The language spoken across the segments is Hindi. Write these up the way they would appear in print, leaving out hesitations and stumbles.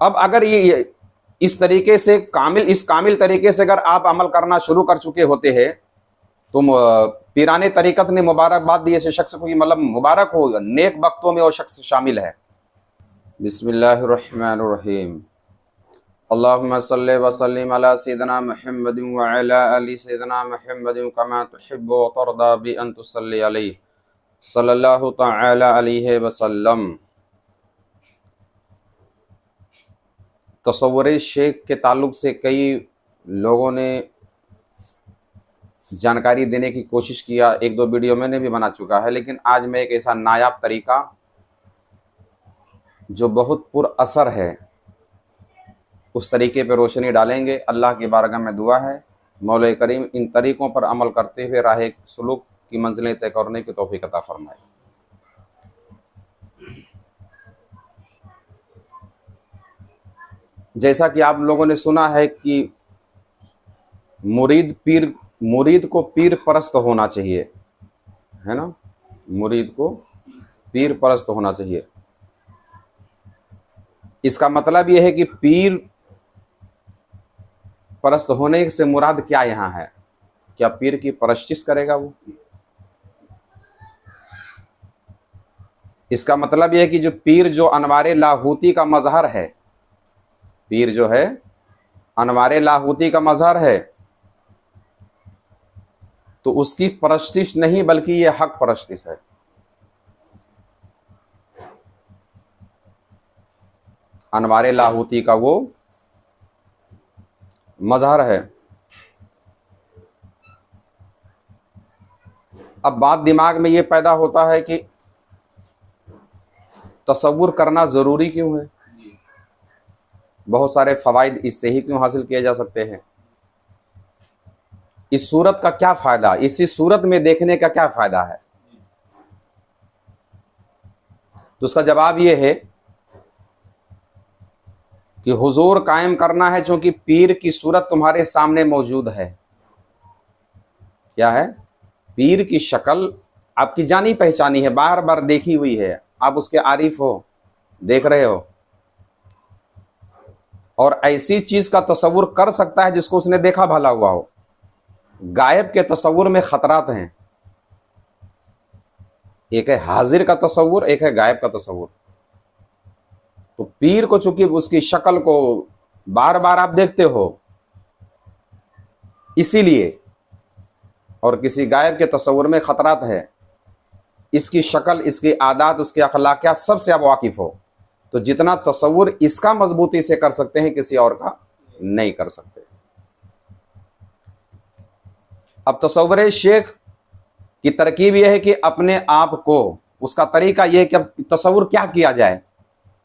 अब अगर ये इस तरीके से इस कामिल तरीके से अगर आप अमल करना शुरू कर चुके होते हैं तो पीराने तरीकत ने मुबारकबाद दी ऐसे शख्स को, कि मतलब मुबारक हो, नेक वक्तों में वो शख्स शामिल है। बिस्मिल्लाहिर्रहमानिर्रहीम। अल्लाहुम्मा सल्लि व सल्लिम अला सय्यिदिना मुहम्मदिन व अला आलि सय्यिदिना मुहम्मदिन कमा तुहिब्बु व तर्दा बि अन तुसल्ली अलैहि सल्लल्लाहु तआला अलैहि वसल्लम। तसव्वुर शेख के ताल्लुक़ से कई लोगों ने जानकारी देने की कोशिश किया, एक दो वीडियो मैंने भी बना चुका है, लेकिन आज मैं एक ऐसा नायाब तरीका जो बहुत पुरअसर है उस तरीके पर रोशनी डालेंगे। अल्लाह की बारगाह में दुआ है मौला करीम इन तरीक़ों पर अमल करते हुए राह सुलूक की मंजिलें तय करने की तौफीक अता फरमाए। जैसा कि आप लोगों ने सुना है कि मुरीद को पीर परस्त होना चाहिए, है ना। मुरीद को पीर परस्त होना चाहिए। इसका मतलब यह है कि पीर परस्त होने से मुराद क्या यहाँ है? क्या पीर की परस्तिश करेगा वो? इसका मतलब यह है कि जो पीर जो अनवारे लाहूती का मजहर है, पीर जो है अनवारे लाहूती का मजहर है, तो उसकी परस्तिश नहीं बल्कि ये हक परस्तिश है। अनवारे लाहूती का वो मजहर है। अब बात दिमाग में ये पैदा होता है कि तसव्वुर करना ज़रूरी क्यों है? बहुत सारे फ़वाइद इससे ही क्यों हासिल किए जा सकते हैं? इस सूरत का क्या फ़ायदा, इसी सूरत में देखने का क्या फ़ायदा है? तो उसका जवाब ये है कि हुजूर कायम करना है, चूंकि पीर की सूरत तुम्हारे सामने मौजूद है। क्या है? पीर की शक्ल आपकी जानी पहचानी है, बार बार देखी हुई है, आप उसके आरिफ हो, देख रहे हो, और ऐसी चीज का तसव्वुर कर सकता है जिसको उसने देखा भला हुआ हो। गायब के तसव्वुर में खतरात हैं, एक है हाजिर का तसव्वुर, एक है गायब का तसव्वुर। तो पीर को चूंकि उसकी शक्ल को बार बार आप देखते हो इसीलिए, और किसी गायब के तसव्वुर में खतरात है, इसकी शक्ल, इसकी आदात, उसके अखलाकियात सबसे आप वाकिफ हो, तो जितना तसव्वुर इसका मजबूती से कर सकते हैं किसी और का नहीं कर सकते। अब तसव्वुर शेख की तरकीब यह है कि अपने आप को, उसका तरीका यह है कि अब तसव्वुर क्या किया जाए।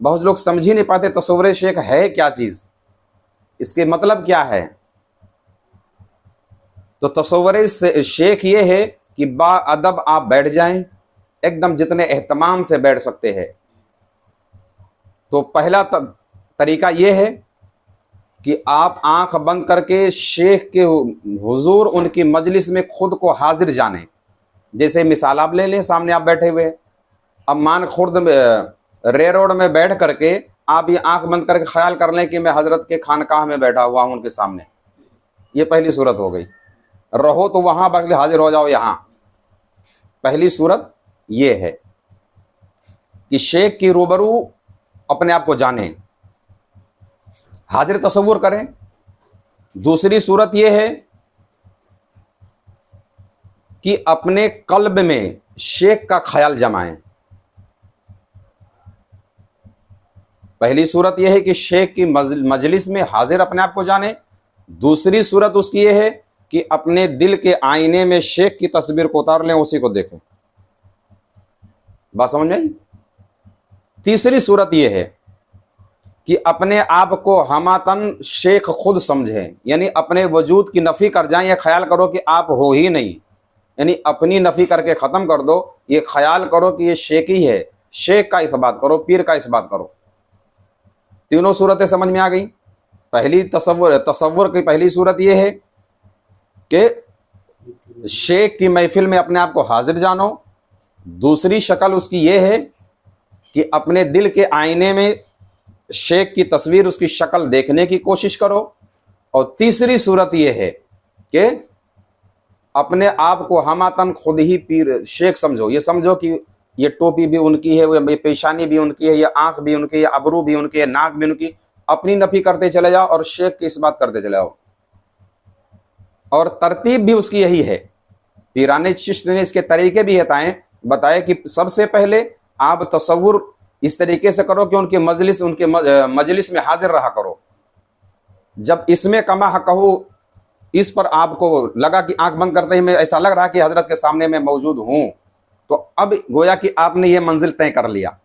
बहुत लोग समझ ही नहीं पाते तसव्वुर शेख है क्या चीज, इसके मतलब क्या है। तो तसव्वुर शेख ये है कि बाअदब आप बैठ जाएं, एकदम जितने एहतमाम से बैठ सकते हैं। तो पहला तरीका यह है कि आप आंख बंद करके शेख के हुजूर, उनकी मजलिस में खुद को हाजिर जाने। जैसे मिसाल आप ले लें, सामने आप बैठे हुए, अब मान खुर्द रे रोड में बैठ करके आप ये आंख बंद करके ख्याल कर लें कि मैं हजरत के खानकाह में बैठा हुआ हूं उनके सामने। ये पहली सूरत हो गई। रहो तो वहां बगले हाजिर हो जाओ यहां। पहली सूरत ये है कि शेख की रूबरू अपने आप को जाने, हाजिर तसव्वुर करें। दूसरी सूरत यह है कि अपने कल्ब में शेख का ख्याल जमाएं। पहली सूरत यह है कि शेख की मजलिस में हाजिर अपने आप को जाने। दूसरी सूरत उसकी यह है कि अपने दिल के आईने में शेख की तस्वीर को उतार लें, उसी को देखें। बात समझ में आई? तीसरी सूरत यह है कि अपने आप को हमातन शेख खुद समझें, यानी अपने वजूद की नफ़ी कर जाएं। यह ख्याल करो कि आप हो ही नहीं, यानी अपनी नफ़ी करके ख़त्म कर दो। ये ख्याल करो कि ये शेख ही है, शेख का इस्बात करो, पीर का इस्बात करो। तीनों सूरतें समझ में आ गई। पहली तसव्वुर की पहली सूरत यह है कि शेख की महफिल में अपने आप को हाजिर जानो। दूसरी शक्ल उसकी यह है कि अपने दिल के आईने में शेख की तस्वीर, उसकी शक्ल देखने की कोशिश करो। और तीसरी सूरत यह है कि अपने आप को हमातन खुद ही पीर शेख समझो। ये समझो कि ये टोपी भी उनकी है, ये पेशानी भी उनकी है, ये आंख भी उनकी है, अबरू भी उनकी है, नाक भी उनकी। अपनी नफी करते चले जाओ और शेख की इस बात करते चले जाओ। और तरतीब भी उसकी यही है। पीराने चिश्त ने इसके तरीके भी बताए कि सबसे पहले आप तसव्वुर इस तरीके से करो कि उनके मजलिस में हाजिर रहा करो। जब इसमें कमा कहूँ, इस पर आपको लगा कि आंख बंद करते ही मैं ऐसा लग रहा कि हजरत के सामने मैं मौजूद हूं, तो अब गोया कि आपने ये मंजिल तय कर लिया,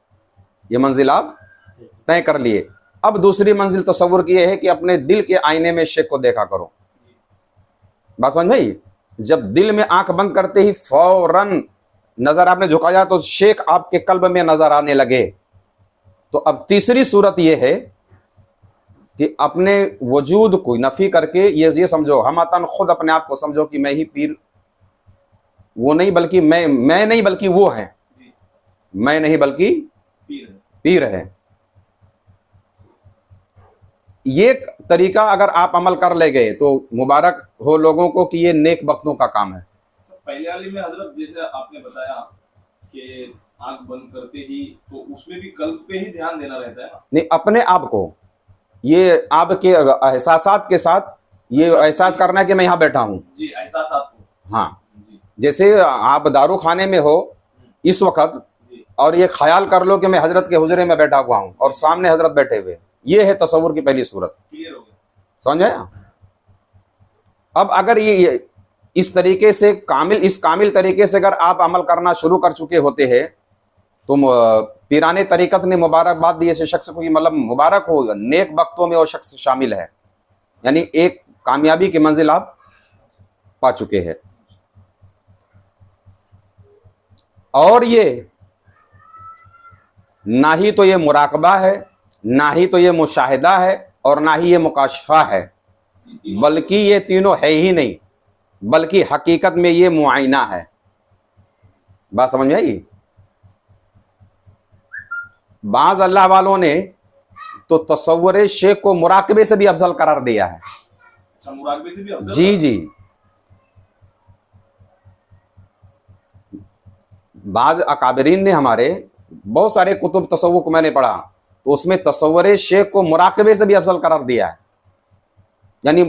ये मंजिल आप तय कर लिए। अब दूसरी मंजिल तसव्वुर की है कि अपने दिल के आईने में शेख को देखा करो। बात समझ में? जब दिल में आंख बंद करते ही फौरन नजर आपने झुकाया तो शेख आपके कल्ब में नजर आने लगे। तो अब तीसरी सूरत यह है कि अपने वजूद को नफी करके ये समझो, हम अतन खुद अपने आप को समझो कि मैं ही पीर, वो नहीं बल्कि मैं नहीं बल्कि वो है, मैं नहीं बल्कि पीर है। ये तरीका अगर आप अमल कर ले गए तो मुबारक हो लोगों को कि ये नेक वक्तों का काम है। पहले वाली में हजरत जैसे आपने बताया कि आंख बंद करते ही, तो उसमें भी कल्ब पे ही ध्यान देना रहता है ना? नहीं, अपने आप को, ये आपके एहसासात के साथ ये एहसास करना है कि मैं यहाँ बैठा हूँ जी, एहसासात को। हाँ, जैसे आप दारू खाने में हो इस वक्त और ये ख्याल कर लो कि मैं हजरत के हुजरे में बैठा हुआ हूँ और सामने हजरत बैठे हुए। ये है तसव्वुर की पहली सूरत। क्लियर हो गया? समझ आया? अब अगर ये इस तरीके से इस कामिल तरीके से अगर आप अमल करना शुरू कर चुके होते हैं तो पीराने तरीकत ने मुबारकबाद दी ऐसे शख्स को कि मतलब मुबारक हो, नेक वक्तों में वो शख्स शामिल है, यानी एक कामयाबी की मंजिल आप पा चुके हैं। और ये ना ही तो ये मुराकबा है, ना ही तो ये मुशाहिदा है, और ना ही ये मुकाशफा है, बल्कि ये तीनों है ही नहीं, बल्कि हकीकत में ये मुआयना है। बात समझ में आई? बाज अल्लाह वालों ने तो तसव्वुर शेख को मुराकबे से भी अफजल करार दिया है। अच्छा, मुराकबे से भी अफजल? जी जी, बाज अकाबरीन ने, हमारे बहुत सारे कुतुब तसव्वुफ को मैंने पढ़ा तो उसमें तसव्वुर शेख को मुराकबे से भी अफजल करार दिया है। यानी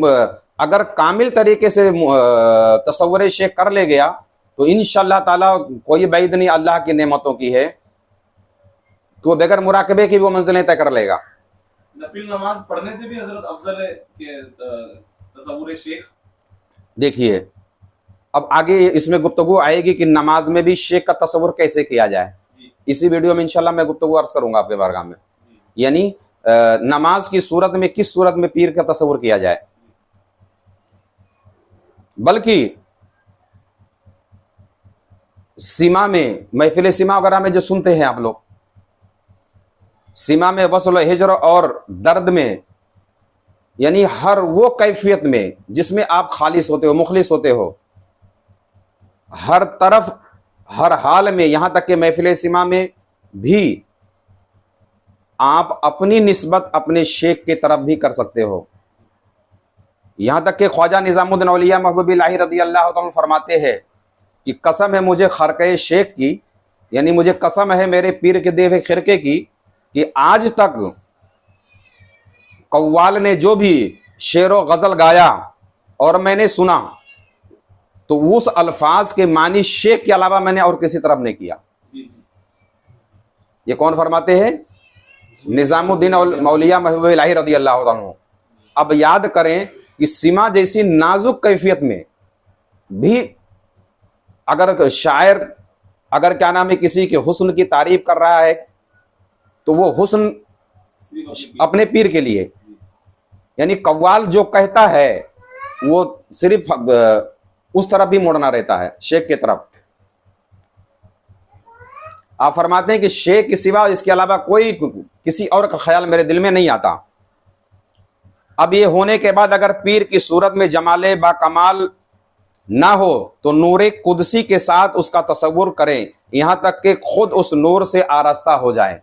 अगर कामिल तरीके से तसव्वुर शेख कर ले गया तो इंशाअल्लाह ताला कोई बैद नहीं अल्लाह की नेमतों की है कि वो बगैर मुराकबे की वो मंजिलें तय कर लेगा। नफिल नमाज पढ़ने से भी हजरत अफजल है कि तसव्वुर शेख? देखिए, अब आगे इसमें गुफ्तगू आएगी कि नमाज में भी शेख का तसव्वुर कैसे किया जाए। इसी वीडियो में इंशाल्लाह मैं गुफ्तगू अर्ज करूंगा आपके बारगाह में, यानी नमाज की सूरत में किस सूरत में पीर का तसव्वुर किया जाए। बल्कि सीमा में, महफिल सीमा वगैरह में जो सुनते हैं आप लोग, सीमा में वसल हिजर और दर्द में, यानी हर वो कैफियत में जिसमें आप खालिस होते हो, मुखलिस होते हो, हर तरफ हर हाल में, यहां तक कि महफिल सीमा में भी आप अपनी निस्बत अपने शेख की तरफ भी कर सकते हो। यहां तक कि ख्वाजा निजामुद्दीन औलिया महबूब इलाही रज़ी अल्लाह तआला फरमाते हैं कि कसम है मुझे खरके शेख की, यानी मुझे कसम है मेरे पीर के देवे खिरके की, कि आज तक कव्वाल ने जो भी शेर व गजल गाया और मैंने सुना तो उस अल्फाज के मानी शेख के अलावा मैंने और किसी तरफ नहीं किया। ये कौन फरमाते हैं? निजामुद्दीन औलिया महबूब इलाही रज़ी अल्लाह तआला अन्हु। अब याद करें कि सीमा जैसी नाजुक कैफियत में भी अगर शायर अगर क्या नाम है किसी के हुस्न की तारीफ कर रहा है तो वो हुस्न अपने पीर के लिए, यानी कव्वाल जो कहता है वो सिर्फ उस तरफ भी मुड़ना रहता है, शेख की तरफ। आप फरमाते हैं कि शेख के सिवा इसके अलावा कोई किसी और का ख्याल मेरे दिल में नहीं आता। अब ये होने के बाद अगर पीर की सूरत में जमाले बा कमाल ना हो तो नूरे कुदसी के साथ उसका तसव्वुर करें, यहां तक कि खुद उस नूर से आरास्ता हो जाए।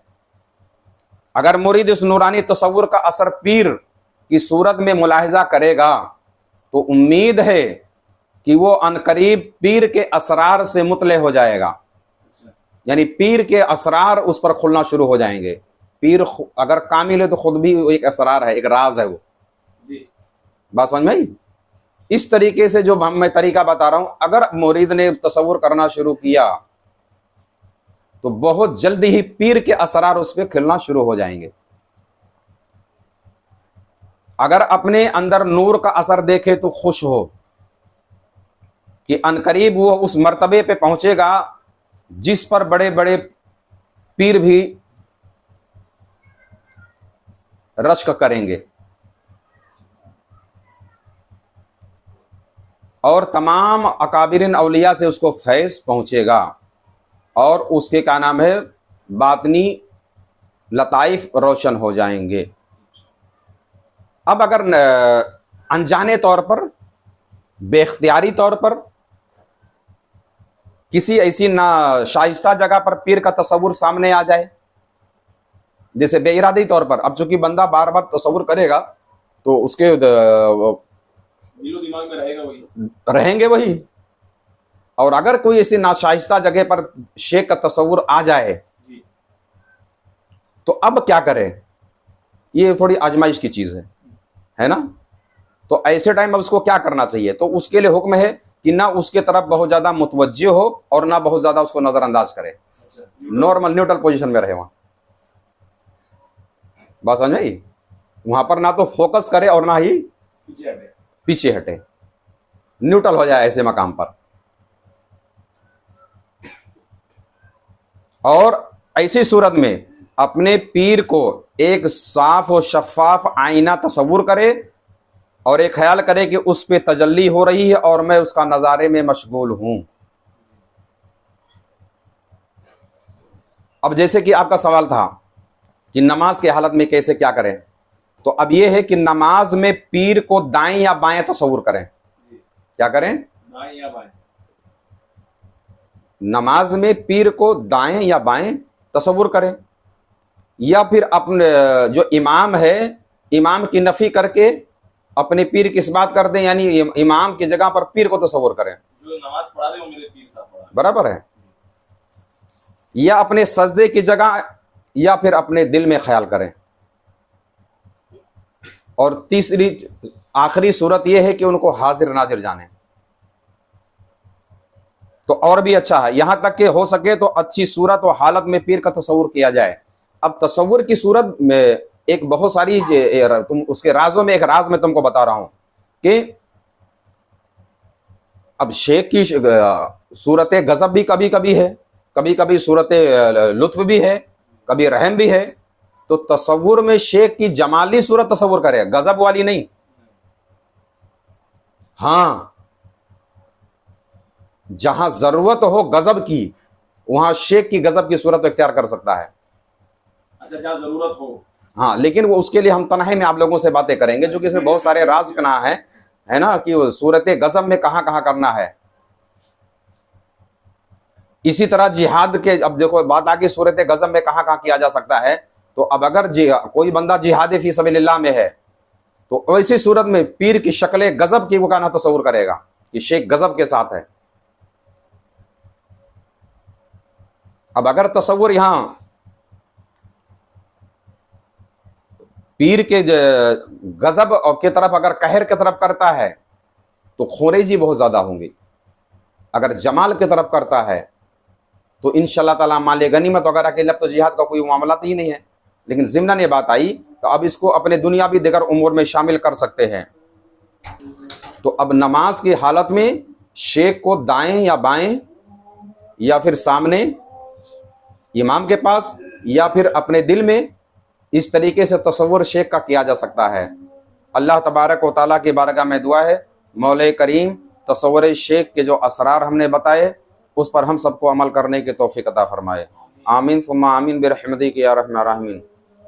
अगर मुरीद इस नूरानी तसव्वुर का असर पीर की सूरत में मुलाहिजा करेगा तो उम्मीद है कि वो अनकरीब पीर के असरार से मुतले हो जाएगा, अच्छा, यानी पीर के असरार उस पर खुलना शुरू हो जाएंगे। पीर अगर कामिल है तो खुद भी एक असरार है, एक राज है वो। जी, बात समझ में आई? इस तरीके से जो मैं तरीका बता रहा हूं, अगर मुरीद ने तसव्वुर करना शुरू किया तो बहुत जल्दी ही पीर के असरार उस पर खिलना शुरू हो जाएंगे। अगर अपने अंदर नूर का असर देखे तो खुश हो कि अनकरीब वो उस मर्तबे पे पहुंचेगा जिस पर बड़े बड़े पीर भी रश्क करेंगे और तमाम अकाबिरिन औलिया से उसको फैज़ पहुंचेगा और उसके क्या नाम है, बातनी लताइफ रोशन हो जाएंगे। अब अगर अनजाने तौर पर, बेख्तियारी तौर पर किसी ऐसी ना शाइस्ता जगह पर पीर का तसव्वुर सामने आ जाए, जैसे बेइरादी तौर पर, अब चूंकि बंदा बार बार तसव्वुर करेगा तो उसके दिलो दिमाग में रहेगा वही। रहेंगे वही। और अगर कोई ऐसी नाशाइस्ता जगह पर शेख का तसव्वुर आ जाए जी, तो अब क्या करें? ये थोड़ी आजमाइश की चीज है ना? तो ऐसे टाइम अब उसको क्या करना चाहिए? तो उसके लिए हुक्म है कि ना उसके तरफ बहुत ज्यादा मुतवज्जे हो और ना बहुत ज्यादा उसको नजरअंदाज करे, अच्छा, नॉर्मल न्यूट्रल पोजीशन में रहे। वहां बात समझ आई? वहां पर ना तो फोकस करे और ना ही पीछे हटे, न्यूट्रल हो जाए ऐसे मकाम पर। और ऐसी सूरत में अपने पीर को एक साफ और शफाफ आईना तस्वुर करे और एक ख्याल करे कि उस पे तजल्ली हो रही है और मैं उसका नज़ारे में मशगूल हूं। अब जैसे कि आपका सवाल था कि नमाज के हालत में कैसे क्या करें, तो अब यह है कि नमाज में पीर को दाएं या बाएं तस्वुर करें। क्या करें? दाएं या बाएं। नमाज में पीर को दाएं या बाएं तस्वुर करें, या फिर अपने जो इमाम है, इमाम की नफी करके अपने पीर की इस्बात कर दें, यानी इमाम की जगह पर पीर को तस्वुर करें। जो नमाज पढ़ा दे वो मेरे पीर साहब पढ़ा, बराबर है। या अपने सजदे की जगह या फिर अपने दिल में ख्याल करें। और तीसरी आखिरी सूरत यह है कि उनको हाजिर नाजिर जाने, तो और भी अच्छा है। यहां तक कि हो सके तो अच्छी सूरत और हालत में पीर का तस्वुर किया जाए। अब तस्वुर की सूरत में एक बहुत सारी तुम उसके राजों में एक राज में तुमको बता रहा हूं कि अब शेख की सूरत गजब भी कभी कभी है, कभी कभी सूरत लुत्फ भी है, कभी रहम भी है। तो तस्वुर में शेख की जमाली सूरत तस्वुर करे, गजब वाली नहीं। हां, जहां जरूरत हो गजब की वहां शेख की गजब की सूरत इख्तियार कर सकता है। अच्छा, जहां जरूरत हो। हाँ, लेकिन वो उसके लिए हम तन्हाई में आप लोगों से बातें करेंगे, जो कि इसमें बहुत सारे राज पना है ना, कि सूरत गजब में कहां कहां करना है। इसी तरह जिहाद के, अब देखो बात आ गई सूरत गजब में कहां कहां किया जा सकता है। तो अब अगर कोई बंदा जिहाद फी सबीलिल्लाह में है तो वैसी सूरत में पीर की शक्ल गजब की वो का ना तस्वुर करेगा कि शेख गजब के साथ है। अब अगर तस्वुर यहां पीर के गजब की तरफ अगर कहर की तरफ करता है तो खोरेजी बहुत ज्यादा होंगी। अगर जमाल की तरफ करता है तो इंशाल्लाह ताला माले गनीमत वगैरह के लिए तो जिहाद का कोई मामला ही नहीं है। लेकिन ज़िम्नन ये बात आई तो अब इसको अपने दुनियावी दिगर उमूर में शामिल कर सकते हैं। तो अब नमाज की हालत में शेख को दाएं या बाएं या फिर सामने इमाम के पास या फिर अपने दिल में, इस तरीके से तस्वुर शेख का किया जा सकता है। अल्लाह तबारक व तआला की बारगाह में दुआ है मौला करीम तस्वुर शेख के जो असरार हमने बताए उस पर हम सबको अमल करने की तौफीक अता फरमाए। आमीन सुम्मा आमीन बिरहमतिक या रहमान रहीम।